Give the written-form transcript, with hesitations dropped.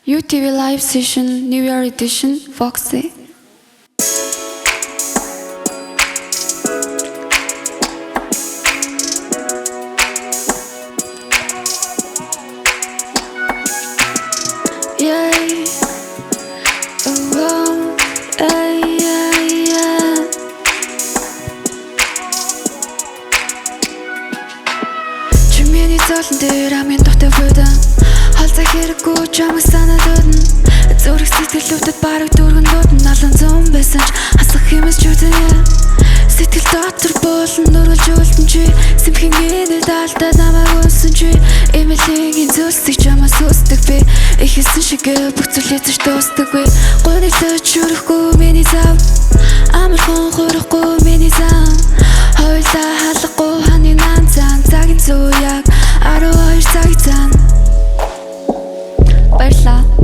UTV Live Session New Year Edition Foxy. Yeah. Oh, yeah. Чимээний золон дээр амийн тухтай бүдэн Холцоо хэрэггүй чамаг санаад өдөн Зүрх сэтгэлүүдэд бараг дөргөн дуудан Налан зүүн байсан ч хасах хэмээс чүдэнэ Сэтгэл дотор буулан нөргөлж үлдэн чи Сэмхэн гинэл даалтаа намайг үнсэн чи Эмэлийн зүйлсийг чамаас үсдэг би Ихэсэн шигээ бүх зүйл эзэж дуустдаггүй Гуниглаж шүрэхгүй миний зав Амархан хурахгүй миний зам Хойлоо халахгүй ханы наан цаан Цагийн зүү яг 12 цаг цаан Баярлалаа